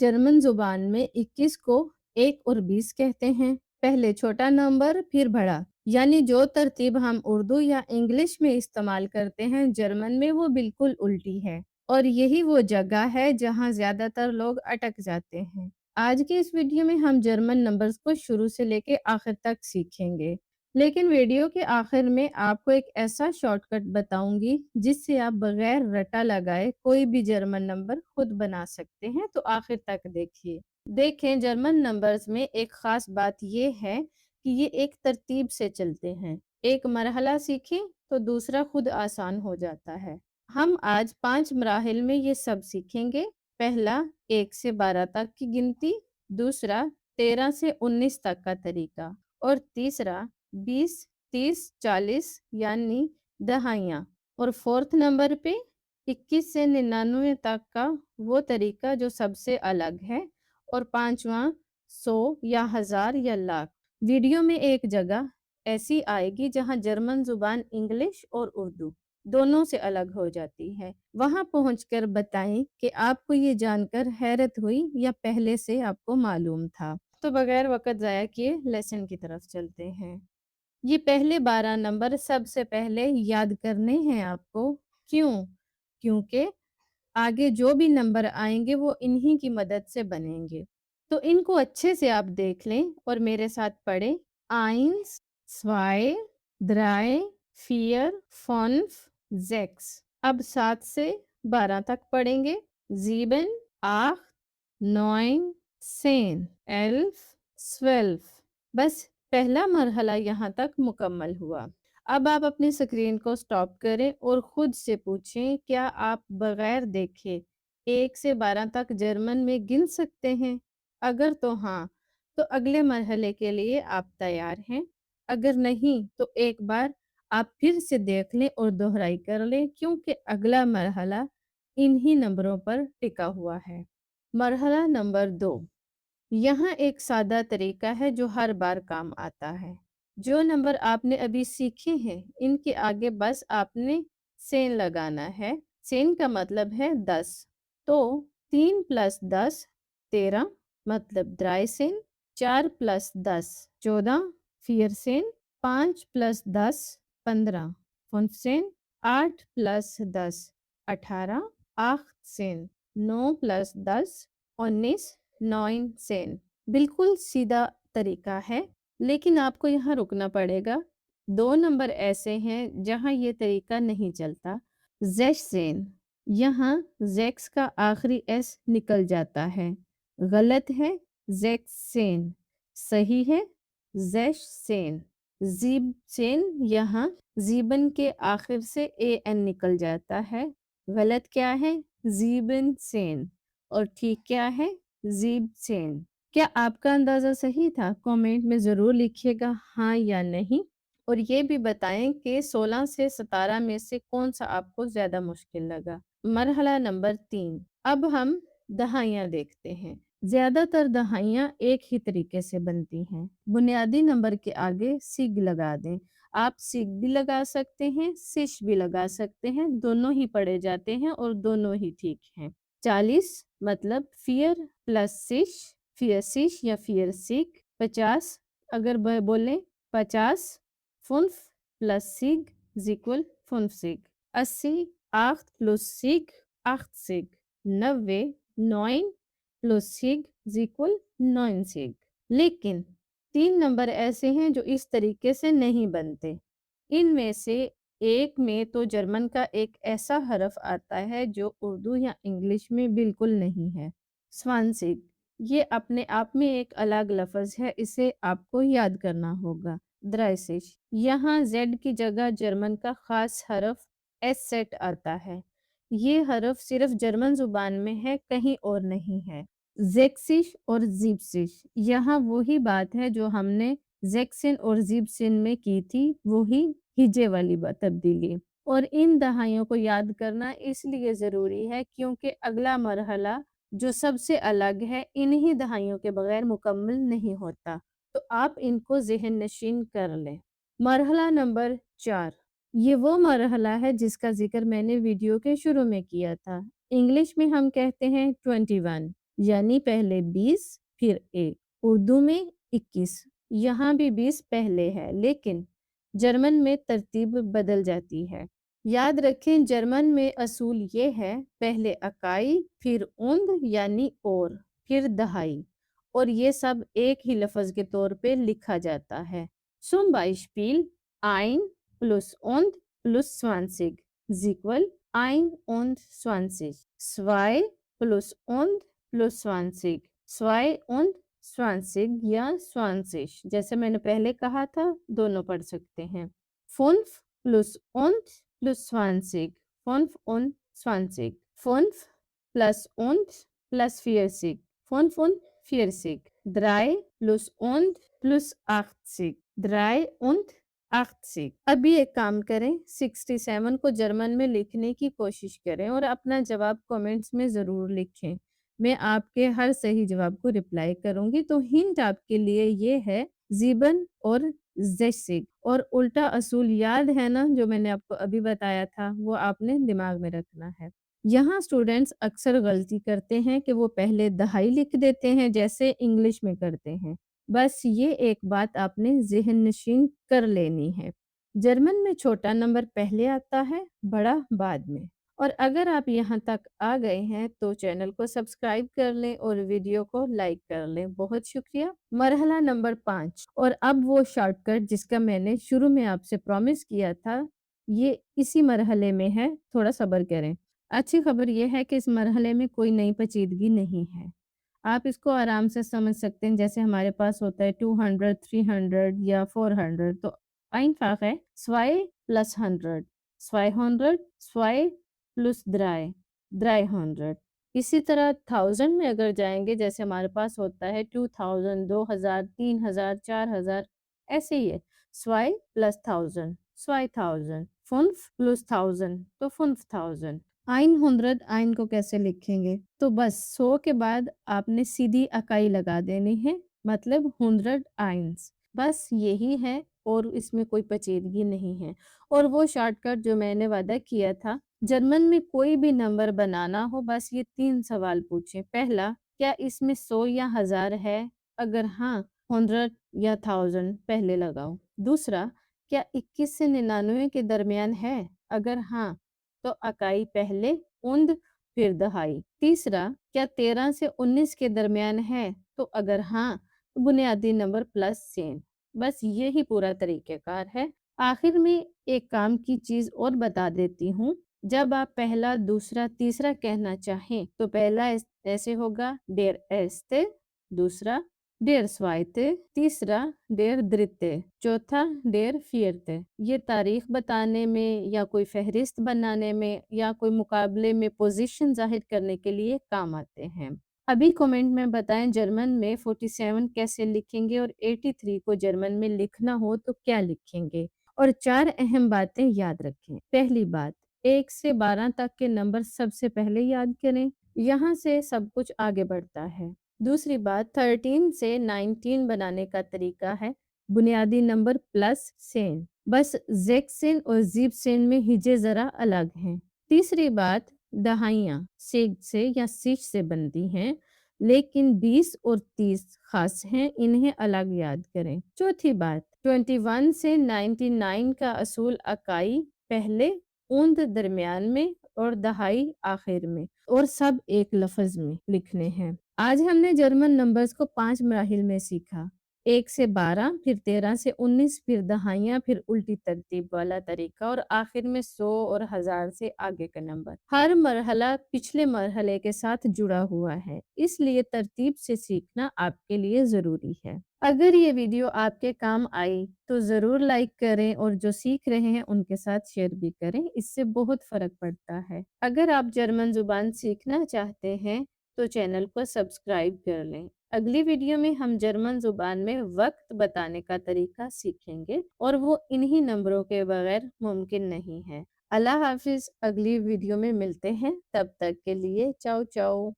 German जुबान में 21 को 1 और 20 कहते हैं। पहले छोटा नंबर फिर बड़ा, यानी जो तरतीब हम उर्दू या इंग्लिश में इस्तेमाल करते हैं जर्मन में वो बिल्कुल उल्टी है, और यही वो जगह है जहां ज्यादातर लोग अटक जाते हैं। आज के इस वीडियो में हम जर्मन नंबर्स को शुरू से लेके आखिर तक सीखेंगे, लेकिन वीडियो के आखिर में आपको एक ऐसा शॉर्टकट बताऊंगी जिससे आप बगैर रटा लगाए कोई भी जर्मन नंबर खुद बना सकते हैं, तो आखिर तक देखिए। देखें, जर्मन नंबर्स में एक खास बात ये है कि ये एक तरतीब से चलते हैं। एक मरहला सीखें तो दूसरा खुद आसान हो जाता है। हम आज 5 मराहिल में ये सब सीखेंगे। पहला 1 से 12 तक की गिनती, दूसरा 13 से 19 तक का तरीका, और तीसरा 20, 30, 40 यानी दहाइयाँ, और फोर्थ नंबर पे 21 से 99 तक का वो तरीका जो सबसे अलग है, और पांचवा 100 या 1000 या लाख। वीडियो में एक जगह ऐसी आएगी जहां जर्मन जुबान इंग्लिश और उर्दू दोनों से अलग हो जाती है। वहां पहुंचकर बताएं कि आपको ये जानकर हैरत हुई या पहले से आपको मालूम था। तो बगैर वक्त जाया किए लेसन की तरफ चलते हैं। ये पहले 12 नंबर सबसे पहले याद करने हैं आपको। क्यों? क्योंकि आगे जो भी नंबर आएंगे वो इन्हीं की मदद से बनेंगे। तो इनको अच्छे से आप देख लें और मेरे साथ पढ़ें। 1, 2, 3, 4, 5, 6। अब 7 से 12 तक पढ़ेंगे। 7, 8, 9, 10, 11, 12। बस पहला मरहला यहाँ तक मुकम्मल हुआ। अब आप अपनी स्क्रीन को स्टॉप करें और खुद से पूछें, क्या आप बगैर देखे 1 से 12 तक जर्मन में गिन सकते हैं? अगर तो हाँ, तो अगले मरहले के लिए आप तैयार हैं। अगर नहीं, तो एक बार आप फिर से देख लें और दोहराई कर लें, क्योंकि अगला मरहला इन्हीं नंबरों पर टिका हुआ है। मरहला नंबर 2। यहाँ एक सादा तरीका है जो हर बार काम आता है। जो नंबर आपने अभी सीखे हैं इनके आगे बस आपने सेन लगाना है। सेन का मतलब है 10। तो 3 + 10 13, मतलब ड्राइसेन। 4 + 10 14, फियरसेन। 5 + 10 15, फुनसेन। 8 + 10 18, आखसेन। 9 + 10 19, 9 सेन। बिल्कुल सीधा तरीका है, लेकिन आपको यहाँ रुकना पड़ेगा। 2 नंबर ऐसे हैं जहाँ ये तरीका नहीं चलता। ज़ेशन, यहाँ ज़ेक्स का आखिरी एस निकल जाता है। गलत है, ज़ेक्सेन। सही है, ज़ेशन। ज़ीबसेन, यहाँ ज़ीबन के आखिर से एन निकल जाता है। गलत क्या है, ज़ीबनसेन। और ठीक क्या है, ज़ीबसेन। क्या आपका अंदाज़ा सही था? कमेंट में ज़रूर लिखिएगा हाँ या नहीं, और ये भी बताएं कि 16 से 17 में से कौन सा आपको ज़्यादा मुश्किल लगा। मरहला नंबर 3। अब हम दहाइयाँ देखते हैं। ज़्यादातर दहाइयाँ एक ही तरीके से बनती हैं। बुनियादी नंबर के आगे सिग लगा दें। आप सिग भी लगा सकते हैं, सिश भी लगा सकते हैं, दोनों ही पढ़े जाते हैं और दोनों ही ठीक हैं। 40 मतलब फियर प्लस सिश, फियरसिश या फियरसिक। 50 अगर बोलें 50, फुन्फ प्लस सिग इक्वल फुन्फसिग। 80 8 प्लस सिग 8 सिग। 90 9 प्लस सिग इक्वल 9 सिग। लेकिन 3 नंबर ऐसे हैं जो इस तरीके से नहीं बनते। इनमें से एक में तो जर्मन का एक ऐसा हरफ आता है जो उर्दू या इंग्लिश में बिल्कुल नहीं है, स्वानसिग। ये अपने आप में एक अलग लफ्ज है, इसे आपको याद करना होगा। द्राइसिश, यहाँ जेड की जगह जर्मन का खास हरफ एस सेट आता है। ये हरफ सिर्फ जर्मन जुबान में है, कहीं और नहीं है। जेक्सिश और जीप्सिश, यहाँ वही बात है जो हमने जेक्सिन और जीप्सिन में की थी, वही हिजे वाली तब्दीली। और इन दहाइयों को याद करना इसलिए ज़रूरी है क्योंकि अगला मरहला जो सबसे अलग है इन्हीं दहाइयों के बगैर मुकम्मल नहीं होता। तो आप इनको ज़हन नशीन कर लें। मरहला नंबर 4। ये वो मरहला है जिसका जिक्र मैंने वीडियो के शुरू में किया था। इंग्लिश में हम कहते हैं 21, یعنی پہلے 20 پھر 1۔ اردو میں 21، یہاں بھی 20 پہلے ہے لیکن جرمن میں ترتیب بدل جاتی ہے۔ یاد رکھیں جرمن میں اصول یہ ہے، پہلے اکائی پھر اوند یعنی اور پھر دہائی، اور یہ سب ایک ہی لفظ کے طور پہ لکھا جاتا ہے۔ zum Beispiel ein plus und plus 20 ist equal 21۔ 2 plus und plus 20، 2 und 20 یا 20 جیسے میں نے پہلے کہا تھا دونوں پڑھ سکتے ہیں۔ 5 plus und plus 20، 5 und 20۔ 5 plus und plus 40، 5 und 40۔ 3 plus und plus 80، 3 und 80۔ ابھی ایک کام کریں، 67 کو جرمن میں لکھنے کی کوشش کریں اور اپنا جواب کومنٹس میں ضرور لکھیں۔ میں آپ کے ہر صحیح جواب کو رپلائی کروں گی۔ تو ہنٹ آپ کے لیے یہ ہے 7 اور 60، اور الٹا اصول یاد ہے نا جو میں نے آپ کو ابھی بتایا تھا، وہ آپ نے دماغ میں رکھنا ہے۔ یہاں سٹوڈنٹس اکثر غلطی کرتے ہیں کہ وہ پہلے دہائی لکھ دیتے ہیں جیسے انگلش میں کرتے ہیں۔ بس یہ ایک بات آپ نے ذہن نشین کر لینی ہے، جرمن میں چھوٹا نمبر پہلے آتا ہے، بڑا بعد میں۔ اور اگر آپ یہاں تک آ گئے ہیں تو چینل کو سبسکرائب کر لیں اور ویڈیو کو لائک کر لیں۔ بہت شکریہ۔ مرحلہ نمبر 5، اور اب وہ شارٹ کٹ جس کا میں نے شروع میں آپ سے پرومس کیا تھا، یہ اسی مرحلے میں ہے، تھوڑا صبر کریں۔ اچھی خبر یہ ہے کہ اس مرحلے میں کوئی نئی پیچیدگی نہیں ہے، آپ اس کو آرام سے سمجھ سکتے ہیں۔ جیسے ہمارے پاس ہوتا ہے 200، 300 یا 400، تو einfach ہے 2 plus 100، 200، 2 plus 3، 300۔ اسی طرح 1000 میں اگر جائیں گے، جیسے ہمارے پاس ہوتا ہے 2000، 2000، 3000، 4000، ایسے ہی ہے 2 plus 1000، 2000۔ 5 plus 1000 تو 5000۔ 100 آئین کو کیسے لکھیں گے؟ تو بس 100 کے بعد آپ نے سیدھی اکائی لگا دینی ہے، مطلب 100 آئنس، بس یہی ہے، اور اس میں کوئی پیچیدگی نہیں ہے۔ اور وہ شارٹ کٹ جو میں نے وعدہ کیا تھا، جرمن میں کوئی بھی نمبر بنانا ہو بس یہ 3 سوال پوچھیں۔ پہلا، کیا اس میں 100 یا 1000 ہے؟ اگر ہاں، 100 یا 1000 پہلے لگاؤ۔ دوسرا، کیا 21 سے 99 کے درمیان ہے؟ اگر ہاں تو اکائی پہلے، اوند پھر دہائی۔ تیسرا، کیا 13 سے 19 کے درمیان ہے؟ تو اگر ہاں تو بنیادی نمبر پلس سین۔ بس یہی پورا طریقہ کار ہے۔ آخر میں ایک کام کی چیز اور بتا دیتی ہوں، جب آپ پہلا، دوسرا، تیسرا کہنا چاہیں تو پہلا ایسے ہوگا ڈیر ایستے، دوسرا ڈیر سوائتے، تیسرا ڈیر درتے، چوتھا ڈیر فیئرتے۔ یہ تاریخ بتانے میں یا کوئی فہرست بنانے میں یا کوئی مقابلے میں پوزیشن ظاہر کرنے کے لیے کام آتے ہیں۔ ابھی کومنٹ میں بتائیں جرمن میں 47 کیسے لکھیں گے، اور 83 کو جرمن میں لکھنا ہو تو کیا لکھیں گے۔ اور 4 اہم باتیں یاد رکھیں۔ پہلی بات، 1 سے 12 تک کے نمبر سب سے پہلے یاد کریں، یہاں سے سب کچھ آگے بڑھتا ہے۔ دوسری بات، 13 سے 19 بنانے کا طریقہ ہے بنیادی نمبر پلس سین، بس زیک سین اور زیب سین میں ہجے ذرا الگ ہیں۔ تیسری بات، دہائیاں سیگ سے یا سیچ سے بنتی ہیں، لیکن 20 اور 30 خاص ہیں، انہیں الگ یاد کریں۔ چوتھی بات، 21 سے 99 کا اصول اکائی پہلے، اوند درمیان میں اور دہائی آخر میں، اور سب ایک لفظ میں لکھنے ہیں۔ آج ہم نے جرمن نمبرز کو 5 مراحل میں سیکھا، 1 سے 12، پھر 13 سے 19، پھر دہائیاں، پھر الٹی ترتیب والا طریقہ، اور آخر میں 100 اور 1000 سے آگے کا نمبر۔ ہر مرحلہ پچھلے مرحلے کے ساتھ جڑا ہوا ہے، اس لیے ترتیب سے سیکھنا آپ کے لیے ضروری ہے۔ اگر یہ ویڈیو آپ کے کام آئی تو ضرور لائک کریں، اور جو سیکھ رہے ہیں ان کے ساتھ شیئر بھی کریں، اس سے بہت فرق پڑتا ہے۔ اگر آپ جرمن زبان سیکھنا چاہتے ہیں تو چینل کو سبسکرائب کر لیں۔ اگلی ویڈیو میں ہم جرمن زبان میں وقت بتانے کا طریقہ سیکھیں گے، اور وہ انہی نمبروں کے بغیر ممکن نہیں ہے۔ اللہ حافظ، اگلی ویڈیو میں ملتے ہیں، تب تک کے لیے چاؤ چاؤ۔